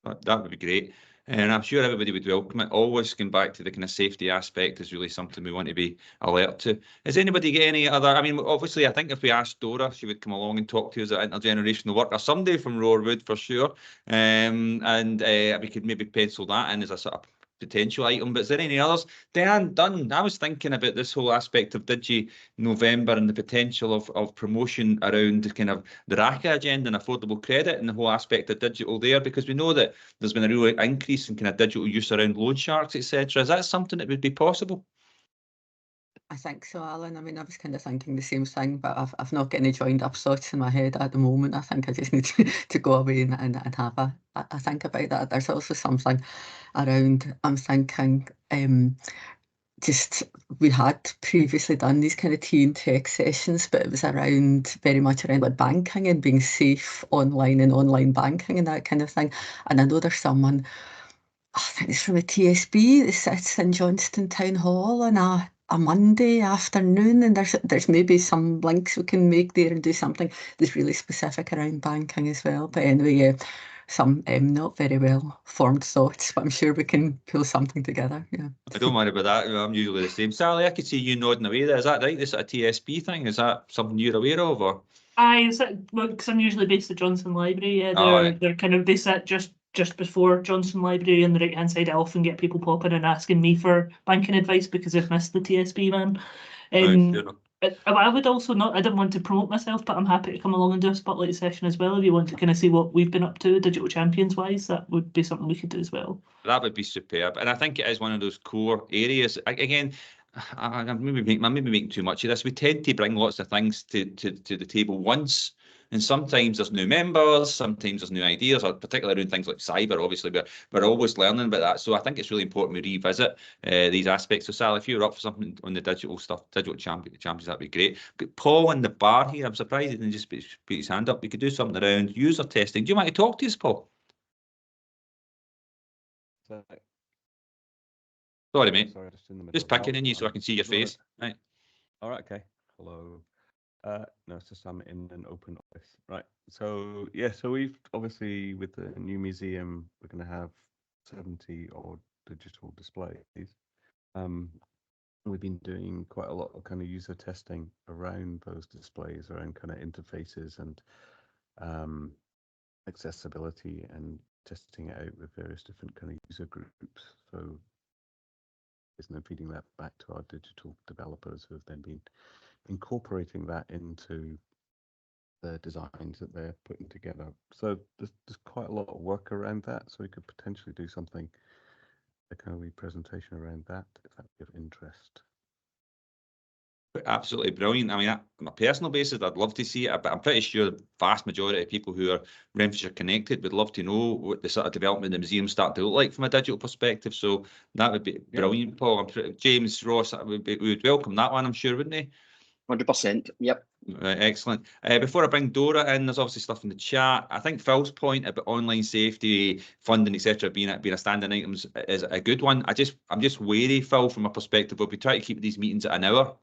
That would be great. And I'm sure everybody would welcome it. Always going back to the kind of safety aspect is really something we want to be alert to. Has anybody got any other? I mean, obviously, I think if we asked Dora, she would come along and talk to us at intergenerational work, or somebody from Roar would for sure. And we could maybe pencil that in as a sort of potential item. But is there any others? Dan Dunn, I was thinking about this whole aspect of DigiKnowVember and the potential of promotion around the kind of the RACA agenda and affordable credit and the whole aspect of digital there, because we know that there's been a real increase in kind of digital use around loan sharks, etc. Is that something that would be possible? I think so, Alan. I mean, I was kind of thinking the same thing, but I've not got any joined up thoughts in my head at the moment. I think I just need to go away and have a think about that. There's also something around, I'm thinking, we had previously done these kind of tea and tech sessions, but it was very much around like banking and being safe online and online banking and that kind of thing. And I know there's someone, I think it's from the TSB, that sits in Johnston Town Hall on a Monday afternoon, and there's maybe some links we can make there and do something that's really specific around banking as well. But anyway, yeah, some not very well formed thoughts, but I'm sure we can pull something together. Yeah. I don't mind about that. I'm usually the same. Sally, I could see you nodding away there. Is that right? This sort of TSB thing? Is that something you're aware of, or? Aye, well, because I'm usually based at Johnson Library. Yeah, Oh, they're kind of, they sit just before Johnson Library on the right hand side. I often get people popping and asking me for banking advice because they've missed the TSB man. I would also not, I didn't want to promote myself, but I'm happy to come along and do a spotlight session as well. If you want to kind of see what we've been up to digital champions wise, that would be something we could do as well. That would be superb. And I think it is one of those core areas. Again, I'm maybe making too much of this. We tend to bring lots of things to the table once. And sometimes there's new members, sometimes there's new ideas, or particularly around things like cyber, obviously, but we're always learning about that. So I think it's really important we revisit these aspects. So Sally, if you're up for something on the digital stuff, digital champions, that'd be great. But Paul in the bar here, I'm surprised he didn't just put his hand up. We could do something around user testing. Do you want to talk to us, Paul? Sorry, mate. Sorry, just picking in you so I can see your face. Right. All right, okay. Hello. No, it's just I'm in an open office. Right. So yeah, so we've obviously with the new museum, we're going to have 70 odd digital displays. We've been doing quite a lot of kind of user testing around those displays, around kind of interfaces and accessibility, and testing it out with various different kind of user groups. So isn't it feeding that back to our digital developers who have then been incorporating that into the designs that they're putting together. So there's quite a lot of work around that. So we could potentially do something, a kind of presentation around that, if that would be of interest. Absolutely brilliant. I mean, on a personal basis, I'd love to see it, but I'm pretty sure the vast majority of people who are Renfrewshire connected would love to know what the sort of development of the museum start to look like from a digital perspective. So that would be brilliant, Paul. James, Ross, we would welcome that one, I'm sure, wouldn't they? 100%. Yep. Right, excellent. Before I bring Dora in, there's obviously stuff in the chat. I think Phil's point about online safety, funding, etc., being a standing items is a good one. I'm just wary, Phil, from a perspective of we try to keep these meetings at an hour.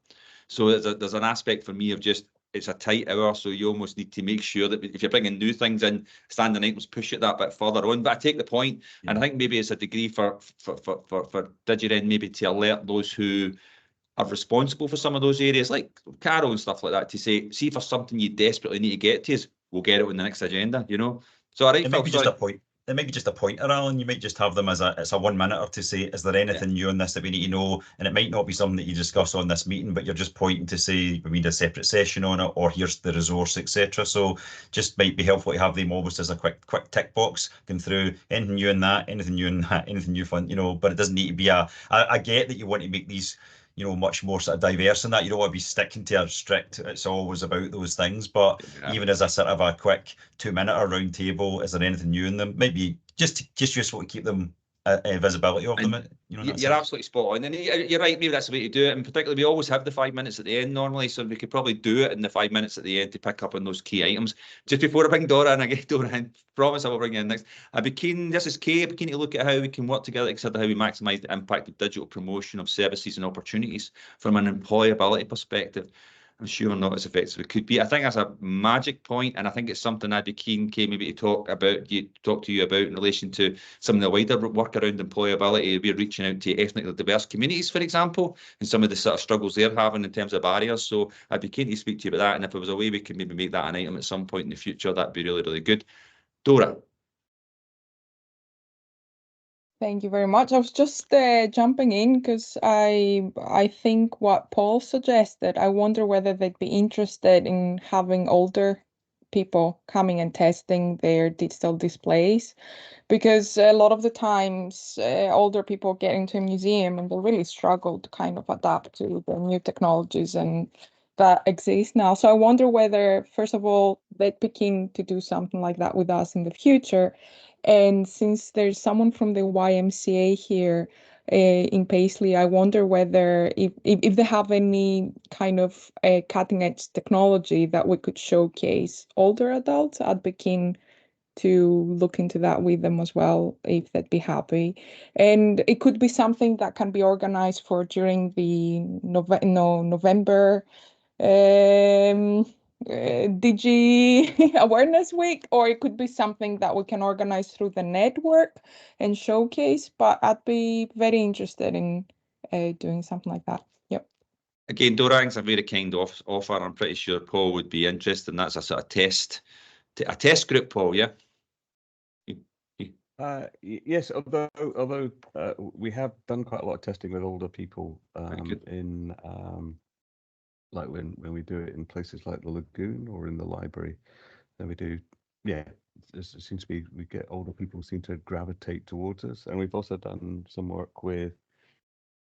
So there's an aspect for me of just, it's a tight hour, so you almost need to make sure that if you're bringing new things in, standing items, push it that bit further on. But I take the point, and I think maybe it's a degree for DigiRen maybe to alert those who are responsible for some of those areas, like Carol and stuff like that, to say, see if there's something you desperately need to get to, we'll get it on the next agenda, you know? So all right, Phil, just a point. It might be just a pointer, Alan. You might just have them as it's a 1 minute to say, is there anything new on this that we need to know? And it might not be something that you discuss on this meeting, but you're just pointing to say we need a separate session on it, or here's the resource, etc. So just might be helpful to have them almost as a quick tick box going through anything new in that, anything new in that, anything new fun, you know. But it doesn't need to be I get that you want to make these, you know, much more sort of diverse than that. You don't want to be sticking to a strict, it's always about those things. But even as a sort of a quick 2 minute or round table, is there anything new in them? Maybe just useful to keep them visibility of them. You know, you're absolutely spot on, and you're right. Maybe that's the way to do it. And particularly, we always have the 5 minutes at the end normally, so we could probably do it in the 5 minutes at the end to pick up on those key items. Just before I bring Dora in, I get Dora in. Promise I will bring you in next. I'd be keen. This is Kay. I'd be keen to look at how we can work together to consider how we maximise the impact of digital promotion of services and opportunities from an employability perspective. I'm sure we're not as effective as we could be. I think that's a magic point, and I think it's something I'd be keen, Kay, maybe to talk to you about in relation to some of the wider work around employability. We're reaching out to ethnically diverse communities, for example, and some of the sort of struggles they're having in terms of barriers. So I'd be keen to speak to you about that, and if there was a way we could maybe make that an item at some point in the future, that'd be really, really good. Dora. Thank you very much. I was just jumping in because I think what Paul suggested, I wonder whether they'd be interested in having older people coming and testing their digital displays, because a lot of the times older people get into a museum and they really struggle to kind of adapt to the new technologies and that exist now. So I wonder whether, first of all, they'd be keen to do something like that with us in the future. And since there's someone from the YMCA here, in Paisley. I wonder whether if they have any kind of cutting edge technology that we could showcase older adults. I'd be keen to look into that with them as well, if they'd be happy. And it could be something that can be organized for during the November Digi Awareness Week, or it could be something that we can organize through the network and showcase. But I'd be very interested in doing something like that. Yep. Again, Dorang's a very kind offer. I'm pretty sure Paul would be interested, and that's a sort of test group, Paul. Yeah. Yes, although we have done quite a lot of testing with older people in like when we do it in places like the Lagoon or in the library, then we do, yeah, it seems to be we get older people seem to gravitate towards us. And we've also done some work with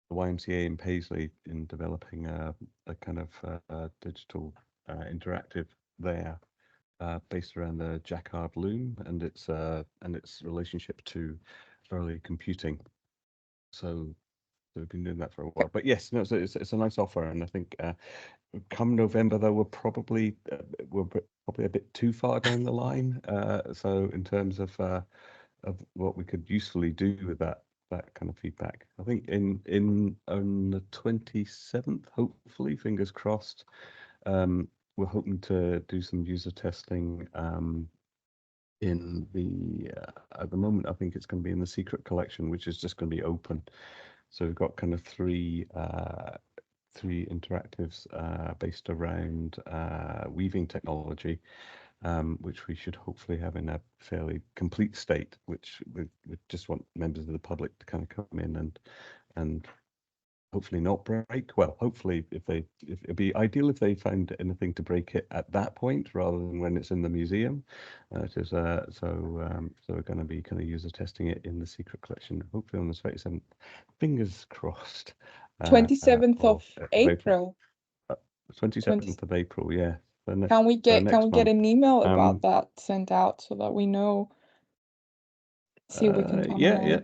the YMCA in Paisley in developing a kind of digital interactive there based around the Jacquard loom and its relationship to early computing. So we've been doing that for a while. But yes, no, so it's a nice offer, and I think come November though we're probably a bit too far down the line. So in terms of what we could usefully do with that kind of feedback, I think on the 27th, hopefully, fingers crossed, we're hoping to do some user testing in the at the moment I think it's going to be in the secret collection, which is just going to be open. So we've got kind of three interactives based around weaving technology, which we should hopefully have in a fairly complete state, which we just want members of the public to kind of come in and hopefully not break. Well, hopefully if it'd be ideal if they found anything to break it at that point rather than when it's in the museum. So we're going to be kind of user testing it in the secret collection, hopefully on the 27th. Fingers crossed. 27th of April. 27th of April, yeah. Can we get an email about that sent out so that we know? See if we can come yeah, along. yeah.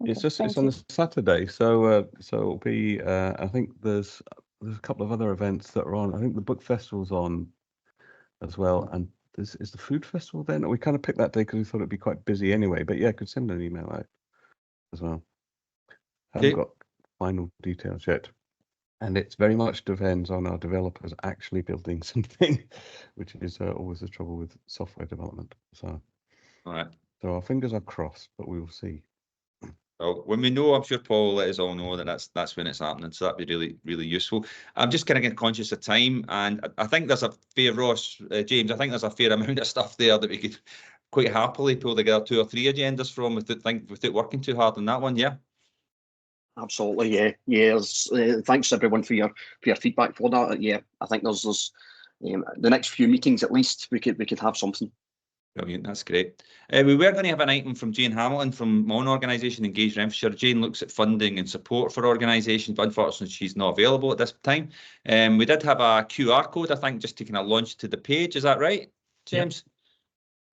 Okay, it's on the Saturday, so it'll be. I think there's a couple of other events that are on. I think the book festival's on as well, and is the food festival then? We kind of picked that day because we thought it'd be quite busy anyway. But yeah, I could send an email out as well. Haven't got final details yet, and it very much depends on our developers actually building something, which is always the trouble with software development. So, all right. So our fingers are crossed, but we will see. Well, when we know, I'm sure Paul will let us all know that that's when it's happening. So that'd be really, really useful. I'm just kind of getting conscious of time, and I think there's a fair, Ross, James, I think there's a fair amount of stuff there that we could quite happily pull together 2 or 3 agendas from without working too hard on that one. Yeah. Absolutely, yeah. Yes. Thanks everyone for your feedback for that. Yeah, I think there's the next few meetings at least we could have something. Brilliant, that's great. We were going to have an item from Jane Hamilton from my own organisation, DigiRen. Jane looks at funding and support for organisations, but unfortunately she's not available at this time. We did have a QR code, I think, just to kind of launch to the page. Is that right, James?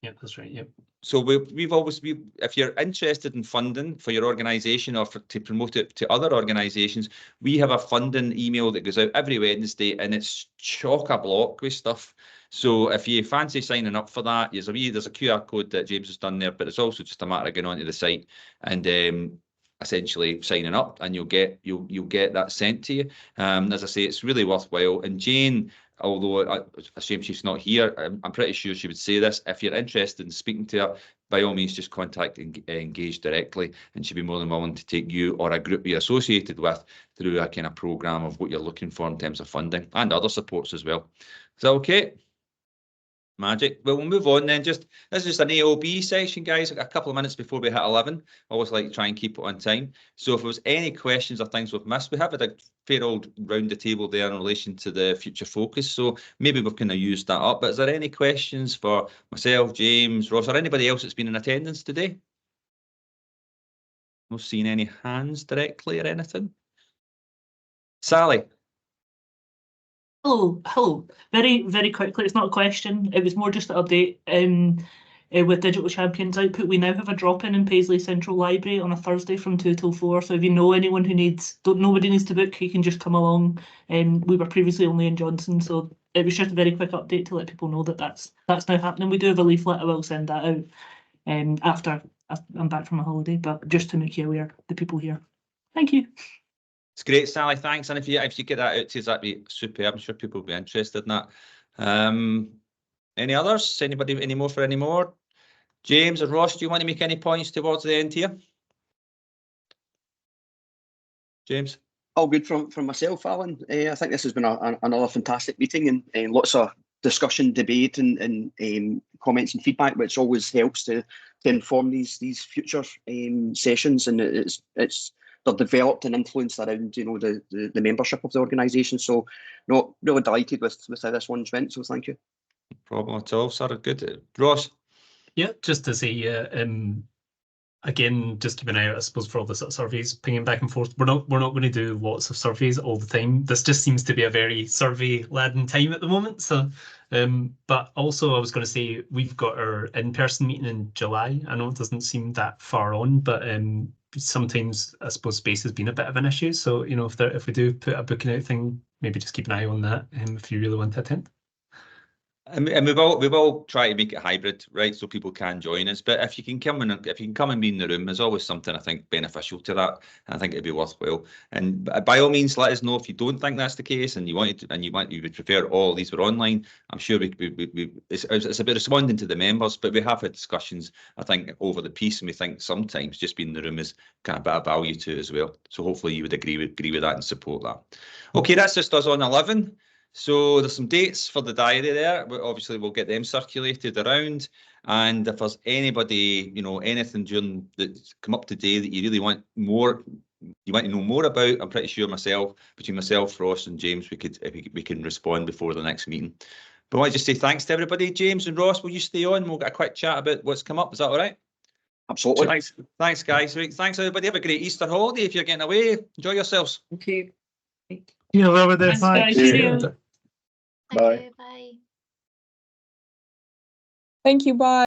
Yep, that's right. Yep. So we've always, if you're interested in funding for your organisation or to promote it to other organisations, we have a funding email that goes out every Wednesday, and it's chock-a-block with stuff. So if you fancy signing up for that, there's a QR code that James has done there, but it's also just a matter of going onto the site and essentially signing up, and you'll get that sent to you. As I say, it's really worthwhile. And Jane, although it's a shame she's not here, I'm pretty sure she would say this. If you're interested in speaking to her, by all means, just contact Engage directly, and she'd be more than willing to take you or a group you're associated with through a kind of programme of what you're looking for in terms of funding and other supports as well. Is that okay? Magic. Well, we'll move on then. This is just an AOB section, guys. A couple of minutes before we hit 11. I always like to try and keep it on time. So if there was any questions or things we've missed, we have a fair old round the table there in relation to the future focus. So maybe we've kind of used that up. But is there any questions for myself, James, Ross, or anybody else that's been in attendance today? Not seeing any hands directly or anything. Sally. Hello. Very, very quickly, it's not a question, it was more just an update. with Digital Champions output. We now have a drop-in in Paisley Central Library on a Thursday from 2 till 4. So if you know anyone who nobody needs to book, you can just come along. We were previously only in Johnson, so it was just a very quick update to let people know that that's now happening. We do have a leaflet. I will send that out after I'm back from my holiday, but just to make you aware, the people here. Thank you. It's great, Sally. Thanks. And if you get that out to us, that'd be superb. I'm sure people will be interested in that. Any others? Anybody? Any more? James or Ross, do you want to make any points towards the end here? James? All good from myself, Alan. I think this has been another fantastic meeting and lots of discussion, debate, and comments and feedback, which always helps to inform these future sessions. And they're developed and influenced around the membership of the organisation. So, no, really delighted with how this one's went. So, thank you. No problem at all, sir. Good, Ross. Yeah, just to say, again, just keep an eye out, I suppose, for all the sort of surveys pinging back and forth. We're not going to do lots of surveys all the time. This just seems to be a very survey-laden time at the moment. So, but also I was going to say we've got our in-person meeting in July. I know it doesn't seem that far on, but sometimes I suppose space has been a bit of an issue. So if we do put a booking out thing, maybe just keep an eye on that if you really want to attend. And we will try to make it hybrid, right? So people can join us. But if you can come and be in the room, there's always something I think beneficial to that, and I think it'd be worthwhile. And by all means, let us know if you don't think that's the case, and you would prefer all these were online. I'm sure it's about responding to the members, but we have had discussions, I think, over the piece, and we think sometimes just being in the room is kind of a bit of value to it as well. So hopefully you would agree with that and support that. Okay, that's just us on 11. So there's some dates for the diary there. Obviously, we'll get them circulated around. And if there's anybody, anything during that's come up today that you really want more, you want to know more about, I'm pretty sure between myself, Ross, and James, we can respond before the next meeting. But I want to just say thanks to everybody. James and Ross, will you stay on? We'll get a quick chat about what's come up. Is that all right? Absolutely. Thanks, guys. Thanks, everybody. Have a great Easter holiday. If you're getting away, enjoy yourselves. Thank you. Over there. Bye. Thank you. Bye.